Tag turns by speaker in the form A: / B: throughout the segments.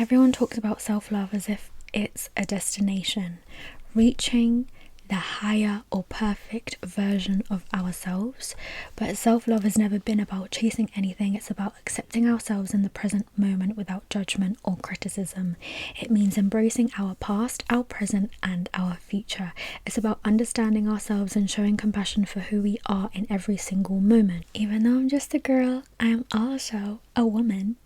A: Everyone talks about self-love as if it's a destination, reaching the higher or perfect version of ourselves. But self-love has never been about chasing anything. It's about accepting ourselves in the present moment without judgment or criticism. It means embracing our past, our present, and our future. It's about understanding ourselves and showing compassion for who we are in every single moment. Even though I'm just a girl, I am also a woman.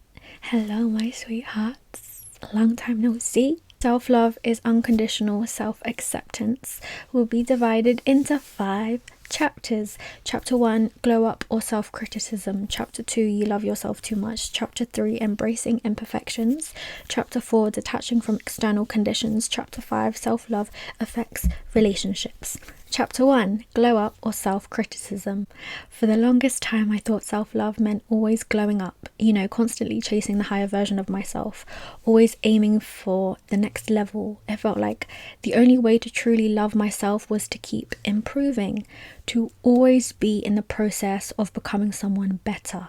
A: Hello, my sweethearts. Long time no see. Self-love is unconditional self-acceptance. Will be divided into 5 chapters. Chapter 1, glow up or self-criticism. Chapter 2, you love yourself too much. Chapter 3, embracing imperfections. Chapter 4, detaching from external conditions. Chapter 5, self-love affects relationships. Chapter 1, glow up or self-criticism. For the longest time, I thought self-love meant always glowing up, constantly chasing the higher version of myself, always aiming for the next level. It felt like the only way to truly love myself was to keep improving, to always be in the process of becoming someone better.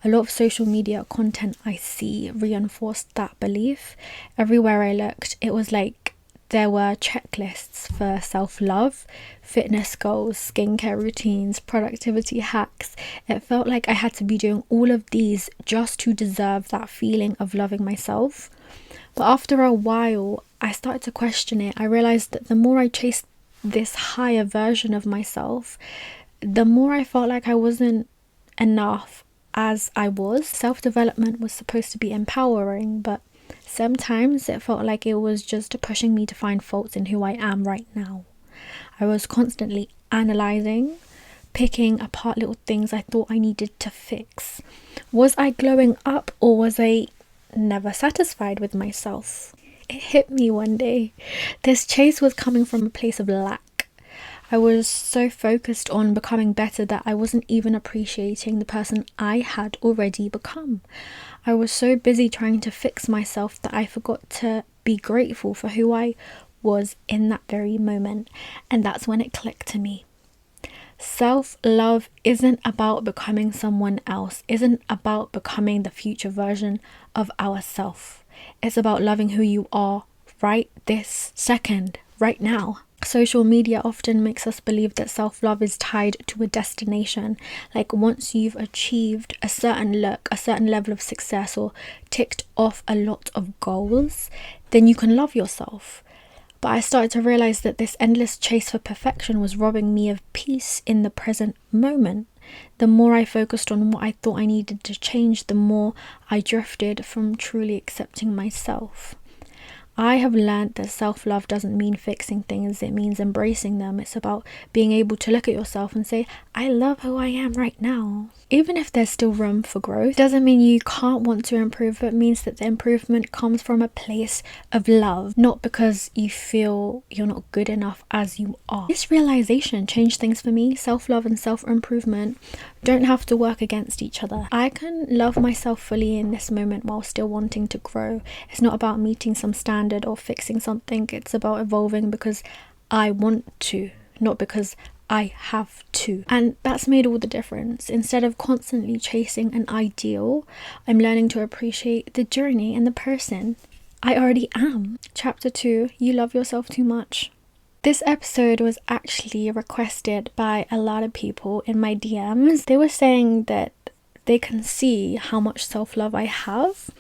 A: A lot of social media content I see reinforced that belief. Everywhere I looked, it was like there were checklists for self-love, fitness goals, skincare routines, productivity hacks. It felt like I had to be doing all of these just to deserve that feeling of loving myself. But after a while, I started to question it. I realized that the more I chased this higher version of myself, the more I felt like I wasn't enough as I was. Self-development was supposed to be empowering, but sometimes it felt like it was just pushing me to find faults in who I am right now. I was constantly analysing, picking apart little things I thought I needed to fix. Was I glowing up, or was I never satisfied with myself? It hit me one day. This chase was coming from a place of lack. I was so focused on becoming better that I wasn't even appreciating the person I had already become. I was so busy trying to fix myself that I forgot to be grateful for who I was in that very moment. And that's when it clicked to me. Self-love isn't about becoming someone else, isn't about becoming the future version of ourselves. It's about loving who you are right this second, right now. Social media often makes us believe that self-love is tied to a destination. Like once you've achieved a certain look, a certain level of success, or ticked off a lot of goals, then you can love yourself. But I started to realize that this endless chase for perfection was robbing me of peace in the present moment. The more I focused on what I thought I needed to change, the more I drifted from truly accepting myself. I have learned that self-love doesn't mean fixing things, it means embracing them. It's about being able to look at yourself and say, I love who I am right now. Even if there's still room for growth, doesn't mean you can't want to improve, but means that the improvement comes from a place of love, not because you feel you're not good enough as you are. This realization changed things for me. Self-love and self-improvement don't have to work against each other. I can love myself fully in this moment while still wanting to grow. It's not about meeting some standard or fixing something. It's about evolving because I want to, not because I have to. And that's made all the difference. Instead of constantly chasing an ideal, I'm learning to appreciate the journey and the person I already am. Chapter 2, you love yourself too much. This episode was actually requested by a lot of people in my DMs. They were saying that they can see how much self-love I have.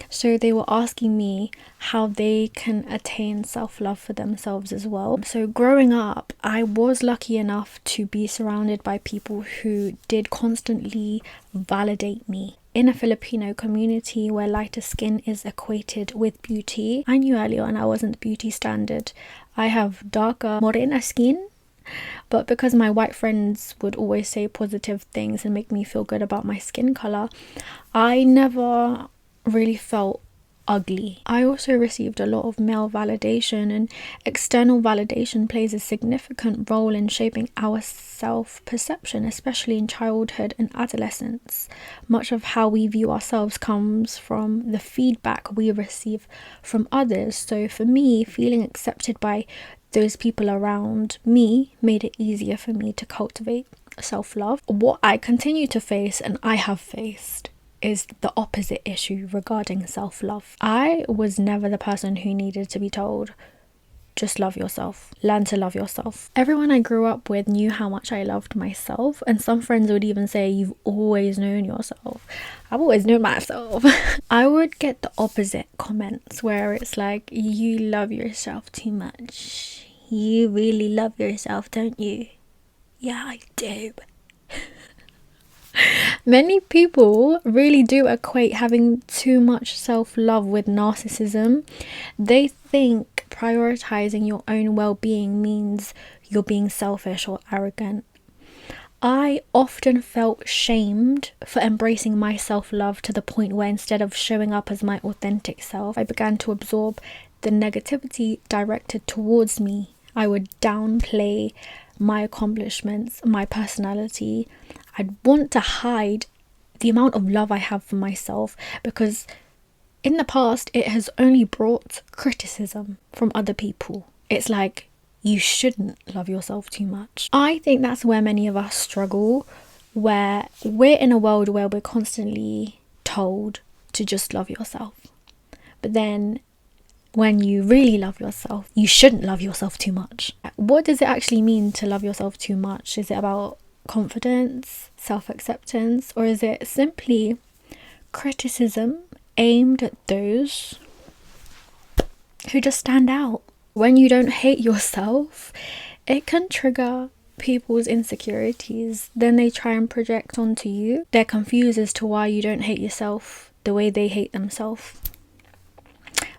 A: So they were asking me how they can attain self-love for themselves as well. So growing up, I was lucky enough to be surrounded by people who did constantly validate me. In a Filipino community where lighter skin is equated with beauty, I knew early on I wasn't the beauty standard. I have darker morena skin, but because my white friends would always say positive things and make me feel good about my skin color, I never really felt ugly. I also received a lot of male validation, and external validation plays a significant role in shaping our self-perception, especially in childhood and adolescence. Much of how we view ourselves comes from the feedback we receive from others. So for me, feeling accepted by those people around me made it easier for me to cultivate self-love. What I continue to face, and I have faced, is the opposite issue regarding self-love. I was never the person who needed to be told, just love yourself, learn to love yourself. Everyone I grew up with knew how much I loved myself, and some friends would even say, you've always known yourself. I've always known myself. I would get the opposite comments where it's like, you love yourself too much. You really love yourself, don't you? Yeah, I do. Many people really do equate having too much self-love with narcissism. They think prioritizing your own well-being means you're being selfish or arrogant. I often felt shamed for embracing my self-love to the point where instead of showing up as my authentic self, I began to absorb the negativity directed towards me. I would downplay my accomplishments, my personality. I'd want to hide the amount of love I have for myself because in the past it has only brought criticism from other people. It's like, you shouldn't love yourself too much. I think that's where many of us struggle, where we're in a world where we're constantly told to just love yourself. But then when you really love yourself, you shouldn't love yourself too much. What does it actually mean to love yourself too much? Is it about confidence, self-acceptance, or is it simply criticism aimed at those who just stand out? When you don't hate yourself, it can trigger people's insecurities. Then they try and project onto you. They're confused as to why you don't hate yourself the way they hate themselves.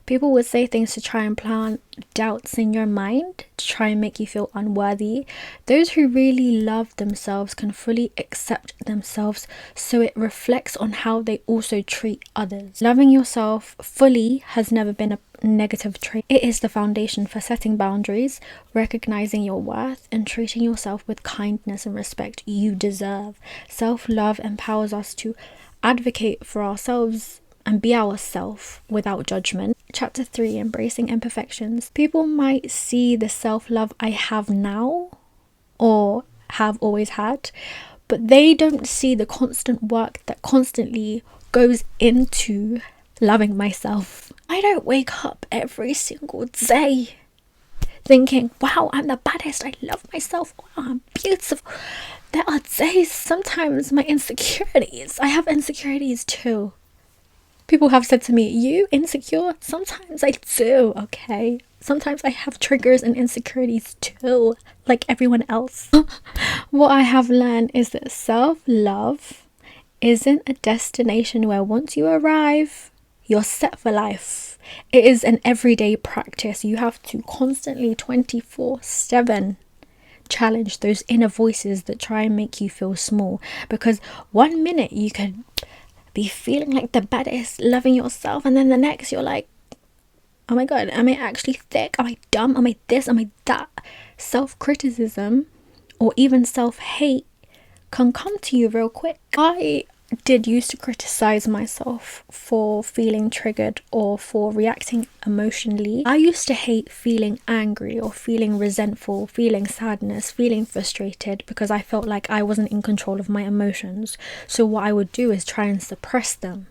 A: People would say things to try and plant doubts in your mind, to try and make you feel unworthy. Those who really love themselves can fully accept themselves, so it reflects on how they also treat others. Loving yourself fully has never been a negative trait. It is the foundation for setting boundaries, recognizing your worth, and treating yourself with kindness and respect you deserve. Self-love empowers us to advocate for ourselves and be ourselves without judgment. Chapter 3, Embracing Imperfections. People might see the self-love I have now or have always had, but they don't see the constant work that constantly goes into loving myself. I don't wake up every single day thinking, wow, I'm the baddest, I love myself, wow, I'm beautiful. There are days, sometimes my insecurities, I have insecurities too. People have said to me, you insecure? Sometimes I do, okay? Sometimes I have triggers and insecurities too, like everyone else. What I have learned is that self-love isn't a destination where once you arrive, you're set for life. It is an everyday practice. You have to constantly 24/7 challenge those inner voices that try and make you feel small. Because one minute you can be feeling like the baddest, loving yourself, and then the next you're like, oh my god, am I actually thick? Am I dumb? Am I this? Am I that? Self-criticism or even self-hate can come to you real quick. I did used to criticize myself for feeling triggered or for reacting emotionally. I used to hate feeling angry or feeling resentful, feeling sadness, feeling frustrated, because I felt like I wasn't in control of my emotions. So what I would do is try and suppress them.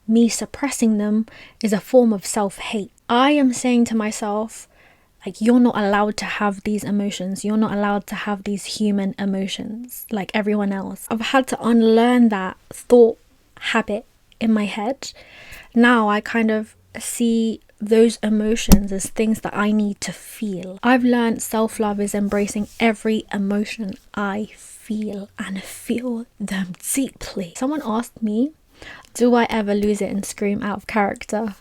A: Me suppressing them is a form of self-hate. I am saying to myself, like, you're not allowed to have these emotions. You're not allowed to have these human emotions like everyone else. I've had to unlearn that thought habit in my head. Now I kind of see those emotions as things that I need to feel. I've learned self-love is embracing every emotion I feel and feel them deeply. Someone asked me, do I ever lose it and scream out of character?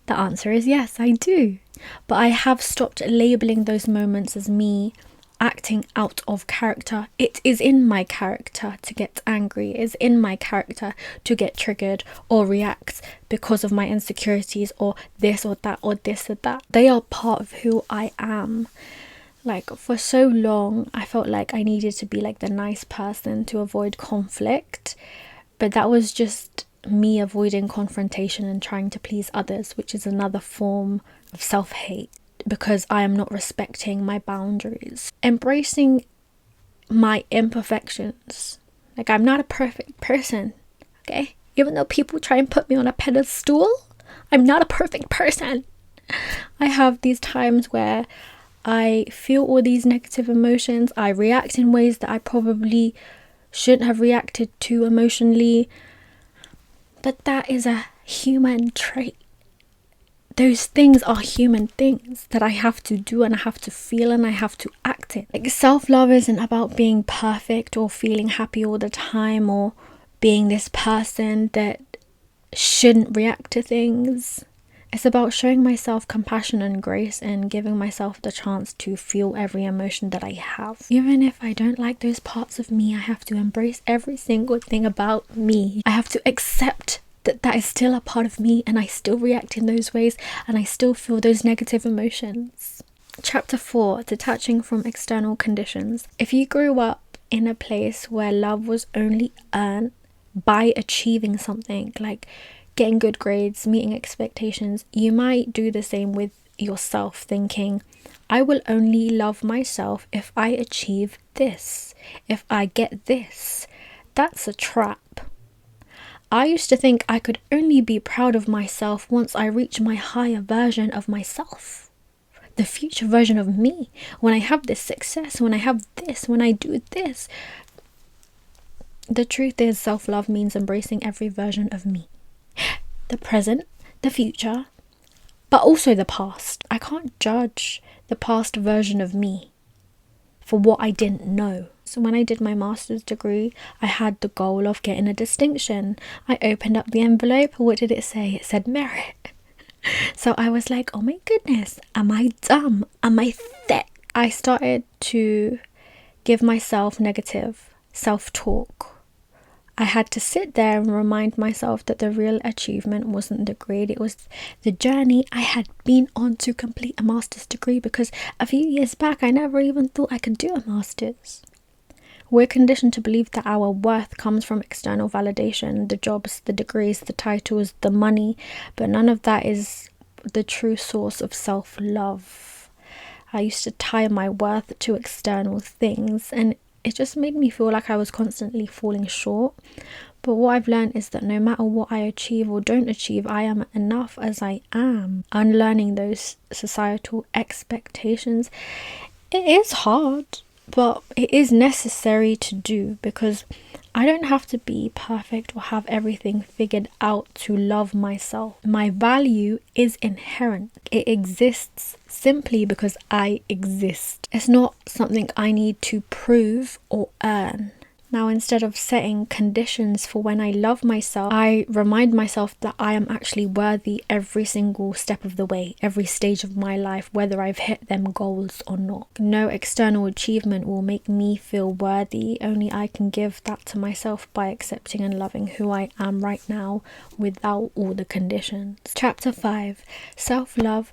A: The answer is yes, I do. But I have stopped labeling those moments as me acting out of character. It is in my character to get angry. It is in my character to get triggered or react because of my insecurities or this or that or this or that. They are part of who I am. Like, for so long, I felt like I needed to be like the nice person to avoid conflict. But that was just me avoiding confrontation and trying to please others, which is another form of self-hate because I am not respecting my boundaries. Embracing my imperfections. Like, I'm not a perfect person. okay? Even though people try and put me on a pedestal, I'm not a perfect person. I have these times where I feel all these negative emotions. I react in ways that I probably shouldn't have reacted to emotionally. But that is a human trait. Those things are human things that I have to do, and I have to feel, and I have to act in. Like, self-love isn't about being perfect or feeling happy all the time or being this person that shouldn't react to things. It's about showing myself compassion and grace and giving myself the chance to feel every emotion that I have. Even if I don't like those parts of me, I have to embrace every single thing about me. I have to accept that is still a part of me, and I still react in those ways, and I still feel those negative emotions. Chapter 4, Detaching from External Conditions. If you grew up in a place where love was only earned by achieving something, like getting good grades, meeting expectations, you might do the same with yourself, thinking, I will only love myself if I achieve this, if I get this. That's a trap. I used to think I could only be proud of myself once I reach my higher version of myself, the future version of me, when I have this success, when I have this, when I do this. The truth is, self-love means embracing every version of me. The present, the future, but also the past. I can't judge the past version of me for what I didn't know. So when I did my master's degree, I had the goal of getting a distinction. I opened up the envelope. What did it say? It said merit. So I was like, oh my goodness, am I dumb? Am I thick? I started to give myself negative self-talk. I had to sit there and remind myself that the real achievement wasn't the grade, it was the journey I had been on to complete a master's degree, because a few years back I never even thought I could do a master's. We're conditioned to believe that our worth comes from external validation, the jobs, the degrees, the titles, the money, but none of that is the true source of self-love. I used to tie my worth to external things, and it just made me feel like I was constantly falling short. But what I've learned is that no matter what I achieve or don't achieve, I am enough as I am. Unlearning those societal expectations, it is hard, but it is necessary to do, because I don't have to be perfect or have everything figured out to love myself. My value is inherent. It exists simply because I exist. It's not something I need to prove or earn. Now, instead of setting conditions for when I love myself, I remind myself that I am actually worthy every single step of the way, every stage of my life, whether I've hit them goals or not. No external achievement will make me feel worthy. Only I can give that to myself by accepting and loving who I am right now without all the conditions. Chapter 5, Self-Love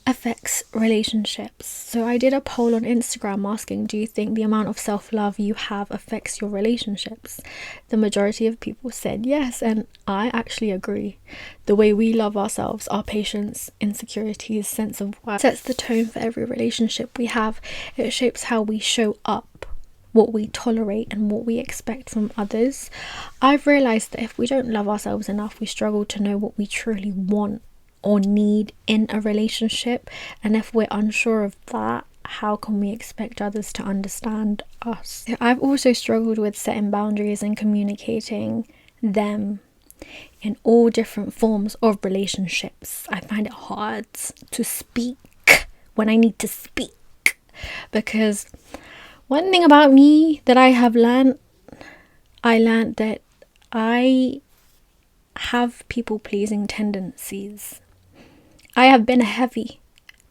A: affects relationships. So I did a poll on Instagram asking, do you think the amount of self-love you have affects your relationships? The majority of people said yes, and I actually agree. The way we love ourselves, our patience, insecurities, sense of worth, sets the tone for every relationship we have. It shapes how we show up, what we tolerate, and what we expect from others. I've realized that if we don't love ourselves enough, we struggle to know what we truly want or need in a relationship, and if we're unsure of that, how can we expect others to understand us? I've also struggled with setting boundaries and communicating them in all different forms of relationships. I find it hard to speak when I need to speak, because one thing about me that I have learned, that I have people-pleasing tendencies. I have been a heavy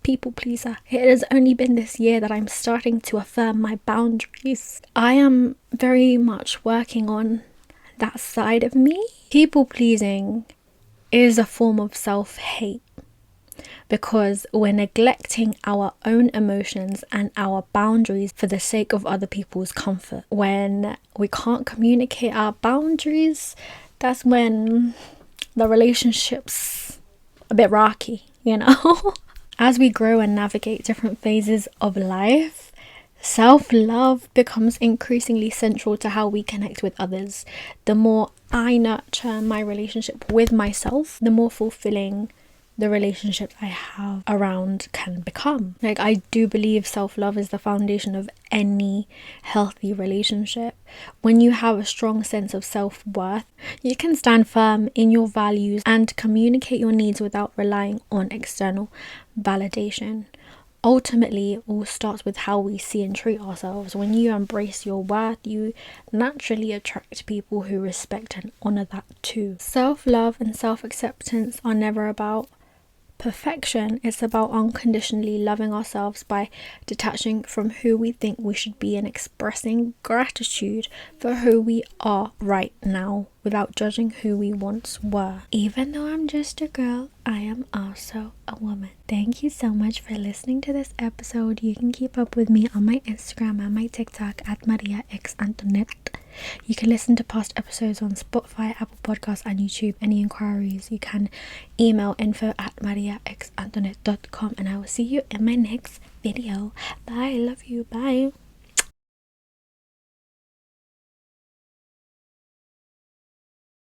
A: people pleaser. It has only been this year that I'm starting to affirm my boundaries. I am very much working on that side of me. People pleasing is a form of self-hate, because we're neglecting our own emotions and our boundaries for the sake of other people's comfort. When we can't communicate our boundaries, that's when the relationship's a bit rocky, you know? As we grow and navigate different phases of life, Self-love becomes increasingly central to how we connect with others. The more I nurture my relationship with myself, the more fulfilling the relationship I have around can become. Like, I do believe self-love is the foundation of any healthy relationship. When you have a strong sense of self-worth, you can stand firm in your values and communicate your needs without relying on external validation. Ultimately, it all starts with how we see and treat ourselves. When you embrace your worth, you naturally attract people who respect and honor that too. Self-love and self-acceptance are never about perfection. It's about unconditionally loving ourselves by detaching from who we think we should be and expressing gratitude for who we are right now without judging who we once were. Even though I'm just a girl, I am also a woman. Thank you so much for listening to this episode. You can keep up with me on my Instagram and my TikTok at Maria X Antonette. You can listen to past episodes on Spotify, Apple Podcasts and YouTube. Any inquiries, you can email info@mariaxantonette.com, and I will see you in my next video. Bye. Love you. Bye.